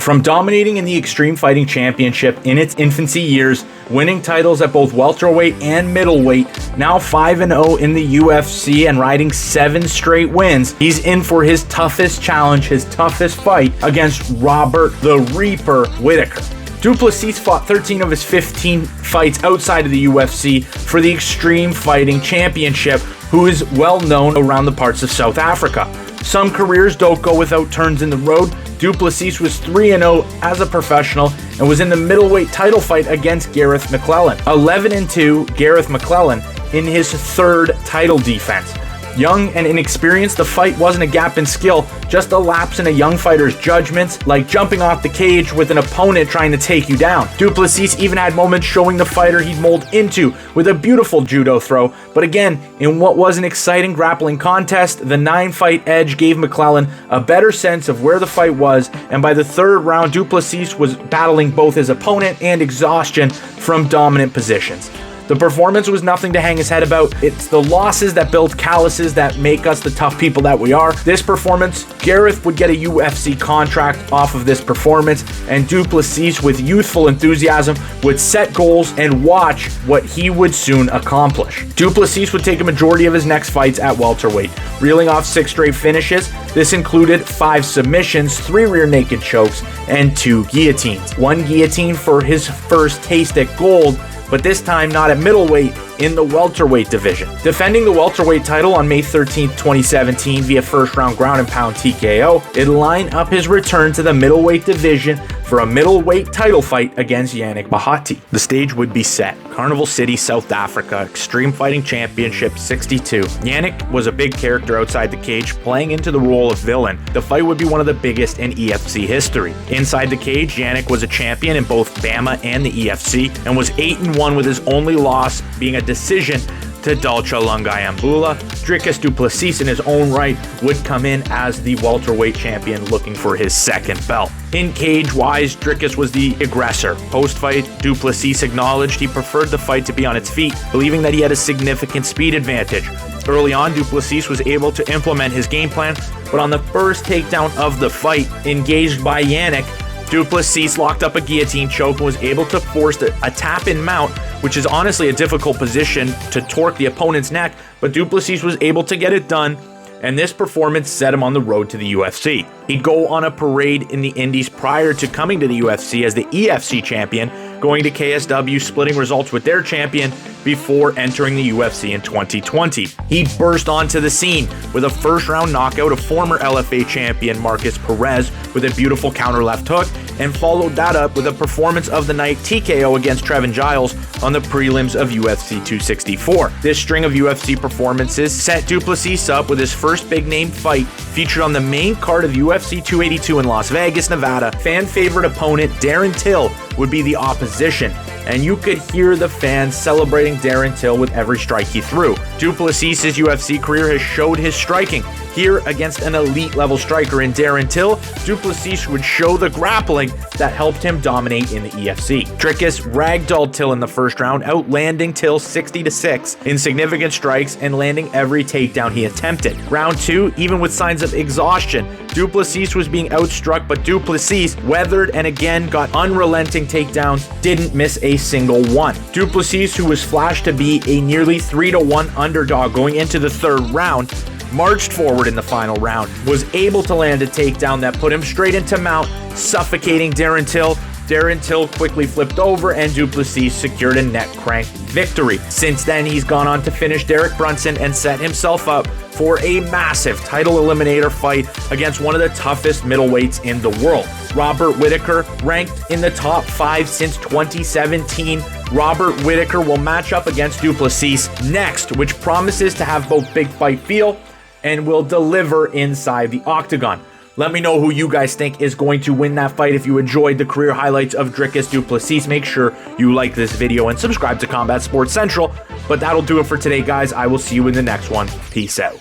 From dominating in the Extreme Fighting Championship in its infancy years, winning titles at both welterweight and middleweight, now 5-0 in the UFC and riding 7 straight wins, he's in for his toughest challenge, his toughest fight against Robert the Reaper Whittaker. Du Plessis fought 13 of his 15 fights outside of the UFC for the Extreme Fighting Championship, who is well known around the parts of South Africa. Some careers don't go without turns in the road. Du Plessis was 3-0 as a professional and was in the middleweight title fight against Gareth McClellan. 11-2 Gareth McClellan in his 3rd title defense. Young and inexperienced, the fight wasn't a gap in skill, just a lapse in a young fighter's judgments, like jumping off the cage with an opponent trying to take you down. Du Plessis even had moments showing the fighter he'd mold into with a beautiful judo throw, but again, in what was an exciting grappling contest, the 9-fight edge gave McClellan a better sense of where the fight was, and by the 3rd round, Du Plessis was battling both his opponent and exhaustion from dominant positions. The performance was nothing to hang his head about. It's the losses that build calluses that make us the tough people that we are. This performance, Gareth would get a UFC contract off of this performance, and Du Plessis, with youthful enthusiasm, would set goals and watch what he would soon accomplish. Du Plessis would take a majority of his next fights at welterweight, reeling off 6 straight finishes. This included 5 submissions, 3 rear naked chokes, and 2 guillotines. 1 guillotine for his first taste at gold, but this time not at middleweight, in the welterweight division. Defending the welterweight title on May 13th, 2017 via first round ground and pound TKO, it'd line up his return to the middleweight division for a middleweight title fight against Yannick Bahati. The stage would be set. Carnival City, South Africa, Extreme Fighting Championship 62. Yannick was a big character outside the cage, playing into the role of villain. The fight would be one of the biggest in EFC history. Inside the cage, Yannick was a champion in both BAMMA and the EFC, and was 8-1 with his only loss being a decision to Dalcha Lungayambula. Dricus Du Plessis in his own right would come in as the welterweight champion looking for his 2nd belt. In cage-wise, Dricus was the aggressor. Post-fight, Du Plessis acknowledged he preferred the fight to be on its feet, believing that he had a significant speed advantage. Early on, Du Plessis was able to implement his game plan, but on the first takedown of the fight, engaged by Yannick, Du Plessis locked up a guillotine choke and was able to force a tap-in mount, which is honestly a difficult position to torque the opponent's neck, but Du Plessis was able to get it done, and this performance set him on the road to the UFC. He'd go on a parade in the Indies prior to coming to the UFC as the EFC champion, going to KSW, splitting results with their champion before entering the UFC in 2020. He burst onto the scene with a first-round knockout of former LFA champion Marcus Perez with a beautiful counter left hook, and followed that up with a performance of the night TKO against Trevin Giles on the prelims of UFC 264. This string of UFC performances set Du Plessis up with his first big-name fight featured on the main card of UFC 282 in Las Vegas, Nevada. Fan-favorite opponent Darren Till would be the opposition, and you could hear the fans celebrating Darren Till with every strike he threw. Du Plessis' UFC career has showed his striking. Here, against an elite-level striker in Darren Till, Du Plessis would show the grappling that helped him dominate in the EFC. Dricus ragdolled Till in the first round, outlanding Till 60-6 in significant strikes and landing every takedown he attempted. Round 2, even with signs of exhaustion, Du Plessis was being outstruck, but Du Plessis weathered and again got unrelenting takedowns, didn't miss a single one. Du Plessis, who was flashed to be a nearly 3-1 underdog going into the 3rd round, marched forward in the final round, was able to land a takedown that put him straight into mount, suffocating Darren Till. Darren Till quickly flipped over, and Du Plessis secured a neck crank victory. Since then, he's gone on to finish Derek Brunson and set himself up for a massive title eliminator fight against one of the toughest middleweights in the world. Robert Whittaker, ranked in the top 5 since 2017. Robert Whittaker will match up against Du Plessis next, which promises to have both big fight feel and will deliver inside the octagon. Let me know who you guys think is going to win that fight. If you enjoyed the career highlights of Dricus Du Plessis, make sure you like this video and subscribe to Combat Sports Central. But that'll do it for today, guys. I will see you in the next one. Peace out.